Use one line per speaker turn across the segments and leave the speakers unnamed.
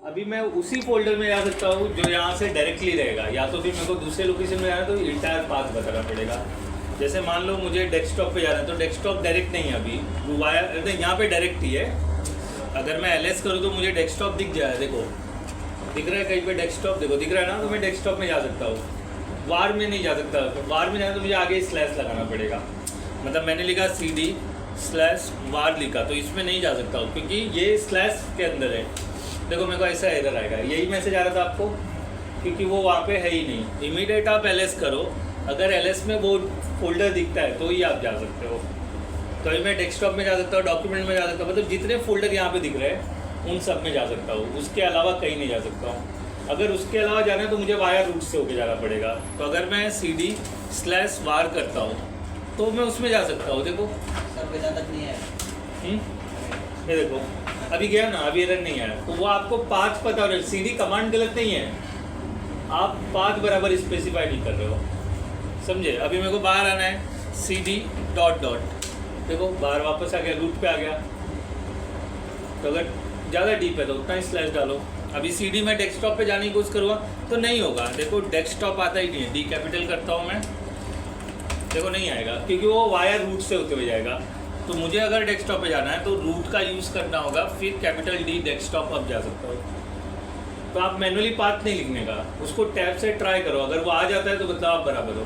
अभी मैं उसी फोल्डर में जा सकता हूँ जो यहाँ से डायरेक्टली रहेगा, या तो फिर मेरे को दूसरे लोकेशन में जाना है तो इंटायर पाथ बताना पड़ेगा। जैसे मान लो मुझे डेस्कटॉप पे जाना है तो डेस्कटॉप डायरेक्ट नहीं है अभी, वाया यहाँ पे डायरेक्ट ही है। अगर मैं एलएस करूँ तो मुझे डेस्कटॉप दिख जाए, देखो दिख रहा है कहीं पे डेस्कटॉप, देखो दिख रहा है ना, तो मैं डेस्कटॉप में जा सकता हूँ, वार में नहीं जा सकता। तो वार में जाना तो मुझे आगे स्लैश लगाना पड़ेगा, मतलब मैंने लिखा CD/var लिखा, तो इसमें नहीं जा सकता हूँ क्योंकि ये स्लैश के अंदर है। देखो मेरे को ऐसा एरर आएगा, यही मैसेज आ रहा था आपको, क्योंकि वो वहाँ पे है ही नहीं। इमीडिएट आप एलएस करो, अगर एलएस में वो फोल्डर दिखता है तो ही आप जा सकते हो। तो अभी मैं डेस्कटॉप में जा सकता हूँ, डॉक्यूमेंट में जा सकता हूँ, मतलब जितने फोल्डर यहाँ पे दिख रहे हैं उन सब में जा सकता हूँ, उसके अलावा कहीं नहीं जा सकता हूँ। अगर उसके अलावा जाना है तो मुझे वाया रूट से होके जाना पड़ेगा। तो अगर मैं CD/var करता हूँ तो मैं उसमें जा सकता हूँ। देखो
तक नहीं है,
ये देखो अभी गया ना, अभी एरर नहीं आया, तो वो आपको पाथ पता हो रहा है। CD कमांड गलत नहीं है, आप पाथ बराबर स्पेसिफाई नहीं कर रहे हो, समझे। अभी मेरे को बाहर आना है, CD डॉट डॉट, देखो बाहर वापस आ गया, रूट पे आ गया। तो अगर ज़्यादा डीप है तो उतना ही स्लैश डालो। अभी CD में डेस्कटॉप पे जाने की कोशिश करूँगा तो नहीं होगा, देखो डेस्कटॉप आता ही नहीं है। डी कैपिटल करता हूँ मैं, देखो नहीं आएगा क्योंकि वो वायर रूट से होते हुए जाएगा। तो मुझे अगर डेस्कटॉप पे जाना है तो रूट का यूज़ करना होगा, फिर कैपिटल D डेस्कटॉप अब जा सकता हो। तो आप मैनुअली पाथ नहीं लिखने का, उसको टैब से ट्राई करो, अगर वो आ जाता है तो मतलब आप बराबर हो।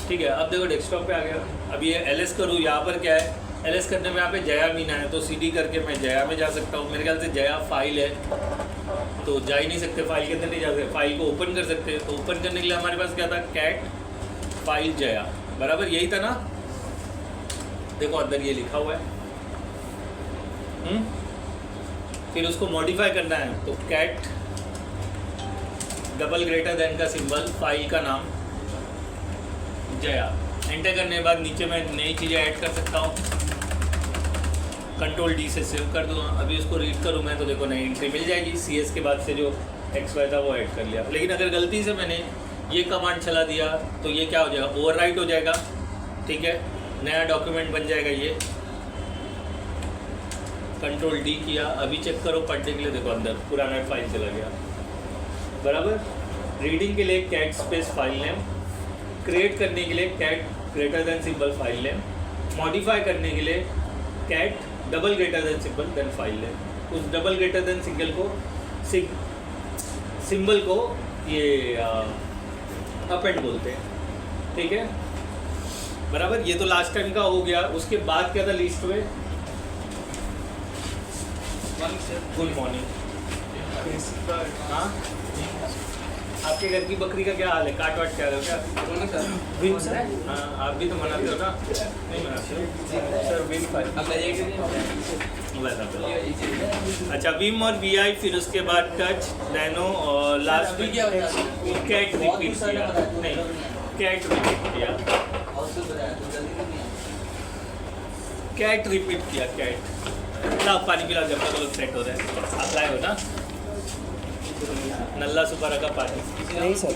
ठीक है, अब देखो डेस्कटॉप पे आ गया। अभी ये एलएस करूँ, यहाँ पर क्या है, एलएस करने में यहाँ पे जया मीना है, तो CD करके मैं जया में जा सकता हूँ। मेरे ख्याल से जया फाइल है तो जा ही नहीं सकते, फाइल के अंदर नहीं जा सकते, फाइल को ओपन कर सकते हैं। तो ओपन करने के लिए हमारे पास क्या था, कैट फाइल जया, बराबर यही था ना। देखो अंदर ये लिखा हुआ है। फिर उसको मॉडिफाई करना है तो कैट डबल ग्रेटर देन का सिंबल, फाइल का नाम जया। एंटर करने के बाद नीचे मैं नई चीज़ें ऐड कर सकता हूँ, कंट्रोल D से सेव कर दूँगा। अभी उसको रीड करूँ मैं तो देखो नई एंट्री मिल जाएगी। CS के बाद से जो XY था वो ऐड कर लिया। लेकिन अगर गलती से मैंने ये कमांड चला दिया तो ये क्या हो जाएगा, ओवरराइट हो जाएगा। ठीक है, नया डॉक्यूमेंट बन जाएगा ये। कंट्रोल D किया, अभी चेक करो पढ़ने के लिए, देखो अंदर पुराना फाइल चला गया, बराबर। रीडिंग के लिए cat space file name, create करने के लिए cat greater than symbol file name, modify करने के लिए cat double greater than symbol then file name. उस डबल ग्रेटर देन सिंबल को ये अपेंड बोलते हैं। ठीक है, बराबर। ये तो लास्ट टाइम का हो गया। उसके बाद क्या था लिस्ट में, गुड मॉर्निंग। हाँ, आपके घर की बकरी का क्या हाल है, काट वाट क्या क्या? विम सर, हाँ आप भी तो मनाते हो ना? नहीं मनाते हो सर, विम अच्छा, विम और VI, फिर उसके बाद टच, नैनो और लास्ट में कैट रिपीट किया, नहीं कैट रिपीट किया, कैट रिपीट किया, कैट। ला पानी पिला, जब तक लोग सेट हो रहे हैं। आप लाए हो ना नल्ला सुपारा का पानी?
नहीं सर,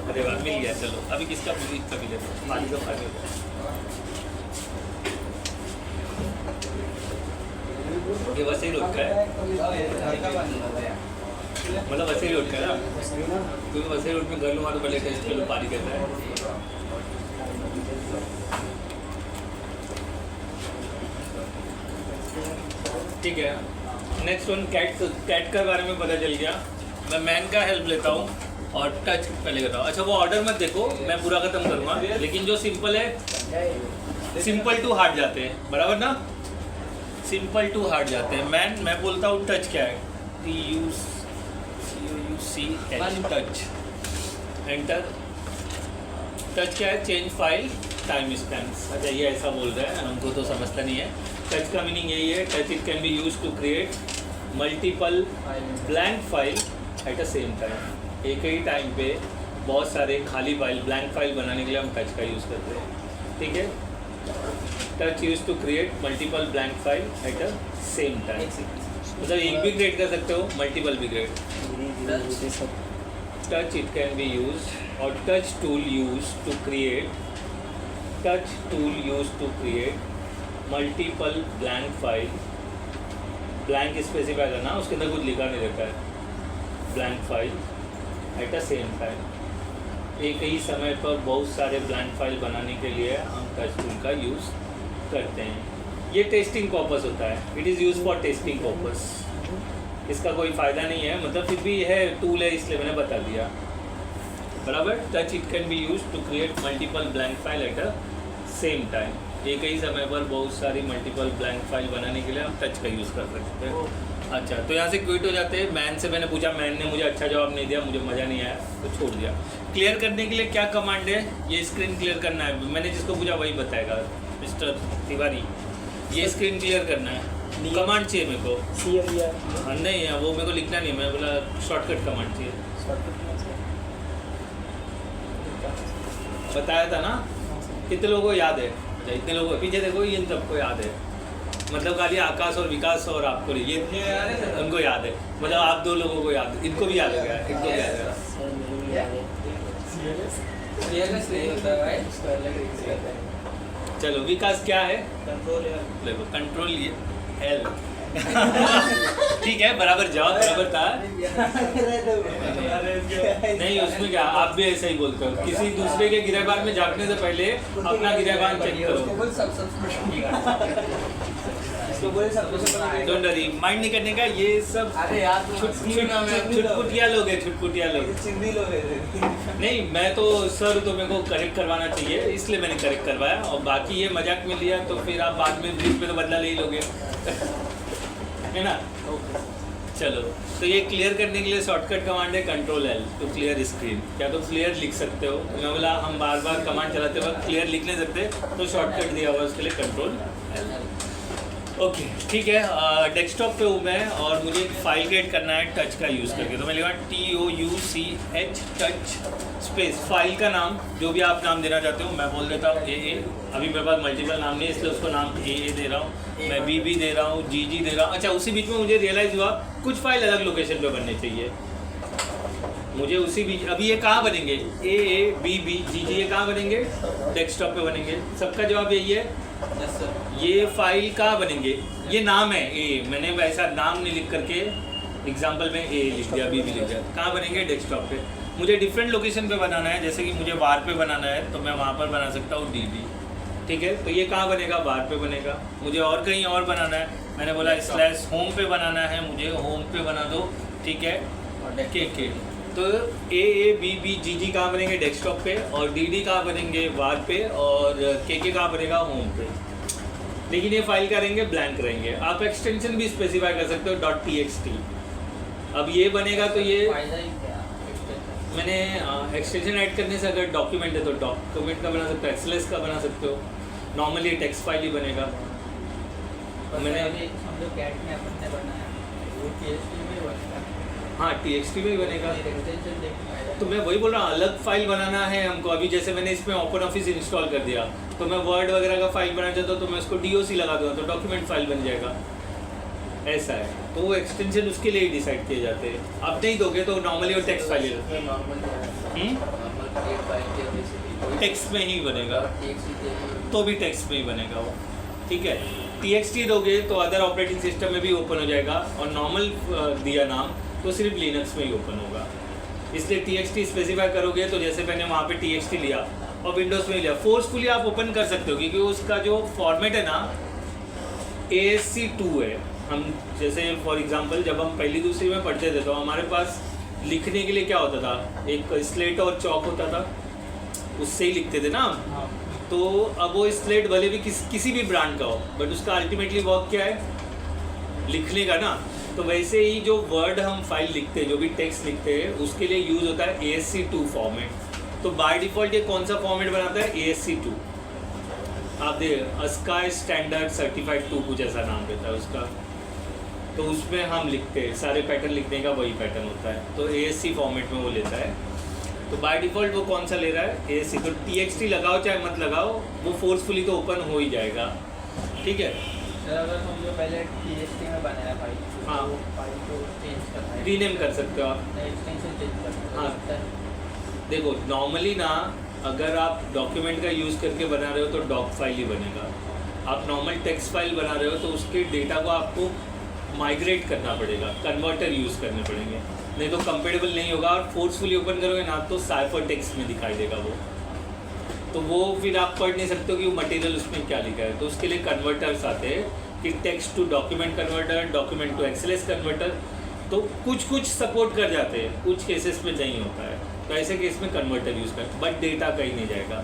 अरे वाह, मिल गया। चलो अभी किसका भी ले, पानी का पानी हो गया। ये वैसे ही रोक है, मतलब वैसे ही रोक है ना, क्योंकि वैसे ही रोड में घर लूँगा तो पहले टेस्ट कर लो पानी कैसा है। ठीक है, नेक्स्ट वन कैट का बारे में पता चल गया। मैं मैन का हेल्प लेता हूँ और टच पहले करता हूँ। अच्छा, वो ऑर्डर मत देखो, मैं पूरा खत्म करूँगा, लेकिन जो सिंपल है, सिंपल टू हार्ड जाते हैं, बराबर ना, सिंपल टू हार्ड जाते हैं। मैं बोलता हूँ टच क्या है, TUCH, टच। एंटर। टच क्या है, चेंज फाइल टाइम स्टैम्प्स। अच्छा, ये ऐसा बोल रहा है, हमको तो समझता नहीं है। टच का मीनिंग यही है, touch it can be use to create multiple blank file at a same time. एक ही टाइम पे बहुत सारे खाली फाइल, ब्लैंक फाइल बनाने के लिए हम टच का यूज़ करते हैं। ठीक है, touch use to create multiple blank file at a same time, मतलब एक भी क्रिएट कर सकते हो, मल्टीपल भी create. Touch it can be use, और touch tool use to create, touch tool use to create multiple blank file blank specify करना, उसके अंदर कुछ लिखा नहीं रहता है। Blank file at a same time, एक ही समय पर बहुत सारे ब्लैंक फाइल बनाने के लिए हम टच टूल का यूज़ करते हैं। ये टेस्टिंग पर्पस होता है, it is use for testing purpose. इसका कोई फ़ायदा नहीं है, मतलब फिर भी है टूल है इसलिए मैंने बता दिया। बराबर। Touch it can be use to create multiple blank file at a same time, एक ही समय पर बहुत सारी मल्टीपल ब्लैंक फाइल बनाने के लिए हम टच का यूज़ कर सकते हैं। अच्छा, तो यहाँ से क्विट हो जाते हैं। मैन से मैंने पूछा, मैन ने मुझे अच्छा जवाब नहीं दिया, मुझे मज़ा नहीं आया तो छोड़ दिया। क्लियर करने के लिए क्या कमांड है? ये स्क्रीन क्लियर करना है, मैंने जिसको पूछा वही बताएगा मिस्टर तिवारी। ये स्क्रीन क्लियर करना है, कमांड चाहिए मेरे को। हाँ नहीं है वो, मेरे को लिखना नहीं, मैं बोला शॉर्टकट कमांड चाहिए। बताया था ना, कितने लोगों को याद है? अच्छा, इतने लोगों को पीछे देखो, इन सबको याद है, मतलब खाली आकाश और विकास और आपको ये उनको याद है, मतलब आप दो लोगों को याद, इनको भी याद हो गया, इनको भी याद है। चलो विकास क्या है? Control L. ठीक है, बराबर जवाब बराबर था। नहीं उसमें क्या, आप भी ऐसा ही बोलते हो, किसी दूसरे के गिरेबान में झांकने से पहले अपना गिरेबान चेक करो। डोंट वरी, माइंड नहीं करने का, ये सब छुटपुटिया लोग हैं, छुटपुटिया लोग। नहीं मैं तो सर, तो मेरे को करेक्ट करवाना चाहिए इसलिए मैंने करेक्ट करवाया, और बाकी ये मजाक में लिया तो फिर आप बाद में ब्रीफ पे तो बदला ले ही लोगे। है ना? चलो, तो ये क्लियर करने के लिए शॉर्टकट कमांड है control L two clear screen. क्या तो क्लियर लिख सकते हो, मैं बोला हम बार बार कमांड चलाते वक्त क्लियर लिख नहीं सकते, तो शॉर्टकट दिया हुआ उसके लिए कंट्रोल एल। ओके ठीक है, डेस्कटॉप पे हूँ मैं और मुझे एक फाइल क्रिएट करना है टच का यूज़ करके, तो मैं लिखा TOUCH टच स्पेस, फाइल का नाम जो भी आप नाम देना चाहते हो, मैं बोल देता हूँ AA। अभी मेरे पास मल्टीपल नाम नहीं है इसलिए उसको नाम AA दे रहा हूँ, मैं BB दे रहा हूँ, GG दे रहा हूँ। अच्छा, उसी बीच में मुझे रियलाइज़ हुआ कुछ फाइल अलग लोकेशन पे बनने चाहिए मुझे उसी बीच। अभी ये कहाँ बनेंगे? AA BB GG ये कहाँ बनेंगे? डेस्कटॉप पे बनेंगे। सबका जवाब यही है। ये फाइल कहाँ बनेंगे? ये नाम है A, मैंने वैसा नाम नहीं लिख करके एग्जाम्पल में A लिख दिया, B भी लिख दिया। कहाँ बनेंगे? डेस्कटॉप पे। मुझे डिफरेंट लोकेशन पे बनाना है, जैसे कि मुझे बार पे बनाना है तो मैं वहाँ पर बना सकता हूँ DD। ठीक है, तो ये कहाँ बनेगा? बार पे बनेगा। मुझे और कहीं और बनाना है, मैंने बोला स्लैश होम पे बनाना है, मुझे होम पे बना दो। ठीक है, KK। तो AA BB GG कहाँ बनेंगे? डेस्कटॉप पे, और DD कहाँ बनेंगे? बार पे, और KK कहाँ बनेगा? होम पे। लेकिन ये फाइल क्या रहेंगे? ब्लैंक रहेंगे। आप एक्सटेंशन भी स्पेसिफाई कर सकते हो .txt। अब ये बनेगा तो ये मैंने एक्सटेंशन ऐड करने से अगर डॉक्यूमेंट है तो डॉक्यूमेंट का बना सकते हो, XLS का बना सकते हो, नॉर्मली टेक्स्ट फाइल ही बनेगा। मैंने
हम लोग कैट में अपन ने बनाया वो TXT में बनेगा।
हाँ TXT में ही बनेगा। तो मैं वही बोल रहा हूँ, अलग फाइल बनाना है हमको। अभी जैसे मैंने इसमें ओपन ऑफिस इंस्टॉल कर दिया तो मैं वर्ड वगैरह का फाइल बनाना चाहता हूँ तो मैं उसको DOC लगा दूँगा तो डॉक्यूमेंट फाइल बन जाएगा। ऐसा है, तो वो एक्सटेंशन उसके लिए ही डिसाइड किए जाते हैं। आप नहीं दोगे तो नॉर्मली वो टेक्स्ट फाइल टेक्स्ट में ही बनेगा, तो भी टेक्स्ट में ही बनेगा वो। ठीक है, TXT दोगे तो अदर ऑपरेटिंग सिस्टम में भी ओपन हो जाएगा, और नॉर्मल दिया नाम तो सिर्फ लिनक्स में ही ओपन होगा। इसलिए TXT स्पेसिफाई करोगे तो जैसे मैंने वहाँ पे TXT लिया और विंडोज़ में लिया, फोर्सफुली आप ओपन कर सकते हो क्योंकि उसका जो फॉर्मेट है ना ASCII-2 है। हम जैसे फॉर एग्जांपल जब हम पहली दूसरी में पढ़ते थे तो हमारे पास लिखने के लिए क्या होता था? एक स्लेट और चौक होता था, उससे ही लिखते थे ना हम। तो अब वो स्लेट भले भी किसी भी ब्रांड का हो, बट उसका अल्टीमेटली वर्क क्या है? लिखने का ना। तो वैसे ही जो वर्ड हम फाइल लिखते हैं, जो भी टेक्स्ट लिखते हैं, उसके लिए यूज़ होता है ASCII-2 फॉर्मेट। तो बाय डिफ़ॉल्ट ये कौन सा फॉर्मेट बनाता है? ASCII-2। आप देख ASCII स्टैंडर्ड सर्टिफाइड 2 कुछ ऐसा नाम रहता है उसका। तो उसमें हम लिखते हैं, सारे पैटर्न लिखने का वही पैटर्न होता है, तो ASCII फॉर्मेट में वो लेता है। तो बाय डिफ़ॉल्ट वो कौन सा ले रहा है? ASCII। तो TXT लगाओ चाहे मत लगाओ, वो फोर्सफुली तो ओपन हो ही जाएगा। ठीक है,
अगर हम जो पहले TXT में बनाया फाइल,
हाँ,
वो फाइल को चेंज करना है,
रीनेम कर सकते हो आप,
एक्सटेंशन चेंज करना
हाँ।
है।
देखो नॉर्मली ना, अगर आप डॉक्यूमेंट का यूज़ करके बना रहे हो तो डॉक फाइल ही बनेगा। आप नॉर्मल टेक्स्ट फाइल बना रहे हो तो उसके डेटा को आपको माइग्रेट करना पड़ेगा, कन्वर्टर यूज़ करने पड़ेंगे, नहीं तो कंपेटेबल नहीं होगा। और फोर्सफुली ओपन करोगे ना तो साइफर टेक्स्ट में दिखाई देगा वो, तो वो फिर आप पढ़ नहीं सकते हो कि वो मटेरियल उसमें क्या लिखा है। तो उसके लिए कन्वर्टर्स आते हैं कि text to document converter, document to XLS converter, तो कुछ सपोर्ट कर जाते हैं, कुछ केसेस में नहीं होता है। तो ऐसे केस में कन्वर्टर यूज़ करें, बट डेटा कहीं नहीं जाएगा।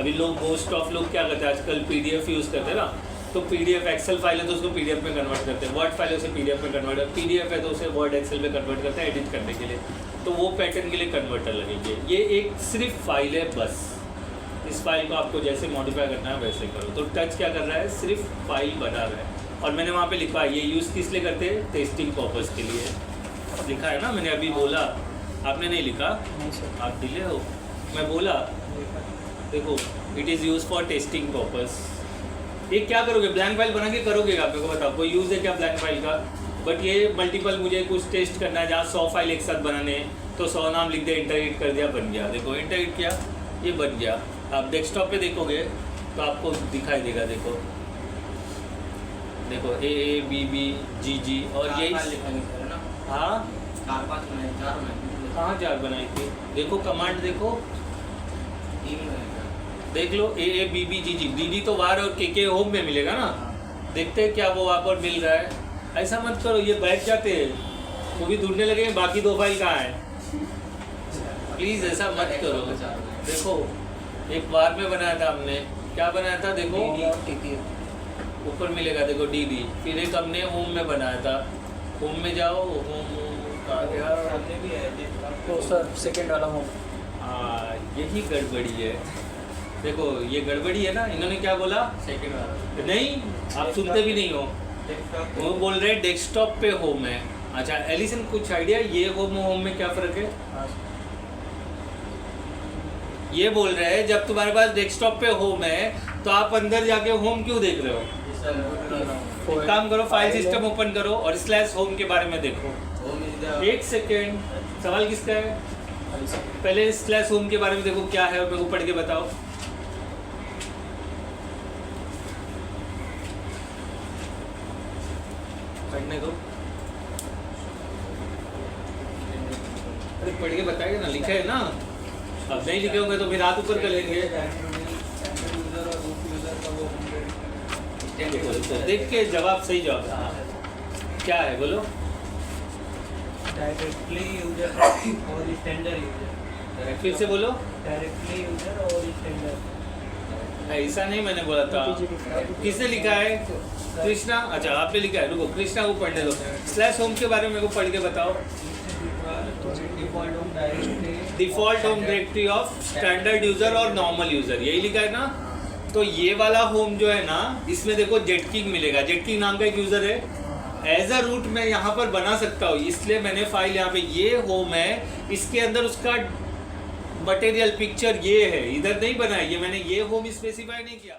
अभी लोग मोस्ट ऑफ लोग क्या करते हैं आजकल, पीडीएफ यूज़ करते हैं ना, तो पीडीएफ एक्सेल फाइल है तो उसको पीडीएफ में कन्वर्ट करते हैं, वर्ड फाइल है उसे पीडीएफ में कन्वर्ट करते हैं, पीडीएफ है तो उसे वर्ड एक्सेल में कन्वर्ट करते हैं एडिट करने के लिए। तो वो पैटर्न के लिए कन्वर्टर लगेंगे। ये एक सिर्फ फाइल है बस, इस फाइल को आपको जैसे मॉडिफाई करना है वैसे करो। तो टच क्या कर रहा है, सिर्फ फाइल बना रहा है। और मैंने वहाँ पे लिखा है ये यूज़ किस लिए करते हैं, टेस्टिंग पर्पज़ के लिए लिखा है ना, मैंने अभी बोला, आपने नहीं लिखा, आप डिले हो, मैं बोला देखो it is use for testing purpose. ये क्या करोगे, ब्लैंक फाइल बना के करोगे, आप मेरे को बताओ कोई यूज़ है क्या ब्लैंक फाइल का। बट ये मल्टीपल मुझे कुछ टेस्ट करना है जहाँ 100 फाइल एक साथ बनाने हैं, तो 100 नाम लिख दिया, इंटरनेट कर दिया, बन गया। देखो इंटरनेट किया, ये बन गया। आप डेस्कटॉप पे देखोगे तो आपको दिखाई देगा, देखो देखो AABBGG और यही, हाँ कहाँ 4 बनाई थी, देखो कमांड देखो, देख लो AABBGG, DD तो वार और KK होम में मिलेगा ना, देखते हैं क्या वो वहाँ पर मिल रहा है। ऐसा मत करो, ये बैठ जाते हैं वो भी ढूंढने लगे बाकी 2 फाइल कहाँ है। प्लीज़ ऐसा मत करो। देखो एक वार में बनाया था हमने, क्या बनाया था देखो, ऊपर मिलेगा देखो DD, फिर एक हमने होम में बनाया था, होम में जाओ, होम आ गया
तो सर सेकंड वाला होम,
हाँ यही गड़बड़ी है। देखो ये गड़बड़ी है ना, इन्होंने क्या बोला,
सेकंड वाला
नहीं आप सुनते भी नहीं हो, वो बोल रहे हैं डेस्कटॉप पे होम है। अच्छा एलिसन कुछ आइडिया, ये होम में क्या फ़र्क है। ये बोल रहे हैं जब तुम्हारे पास डेस्कटॉप पे होम है तो आप अंदर जाके होम क्यों देख रहे हो। एक काम करो, फाइल सिस्टम ओपन करो और /होम के बारे में देखो। एक सेकेंड, सवाल किसका है, पहले /होम के बारे में देखो क्या है और मेरे को पढ़ के बताओ। पढ़ने दो, अरे पढ़ के बताएगा ना, लिखा है ना। अब नहीं लिखे होंगे तो फिर हाथ ऊपर कर लेंगे। देख के जवाब, सही जवाब क्या है बोलो।
डायरेक्टली यूजर और स्टैंडर्ड यूजर,
फिर से बोलो।
डायरेक्टली यूजर और स्टैंडर्ड।
ऐसा नहीं मैंने बोला था, किसने लिखा है, कृष्णा। अच्छा आपने लिखा है, रुको कृष्णा को पढ़ने दो। /होम के बारे में मेरे को पढ़ के बताओ। Default home directory of standard user और नॉर्मल यूजर, यही लिखा है ना। तो ये वाला होम जो है ना, इसमें देखो जेटकिंग मिलेगा, जेटकिंग नाम का एक यूजर है, एज अ रूट मैं यहाँ पर बना सकता हूँ, इसलिए मैंने फाइल यहाँ पे, ये होम है, इसके अंदर उसका मटेरियल पिक्चर ये है, इधर नहीं बनाया, ये मैंने ये होम स्पेसिफाई नहीं किया।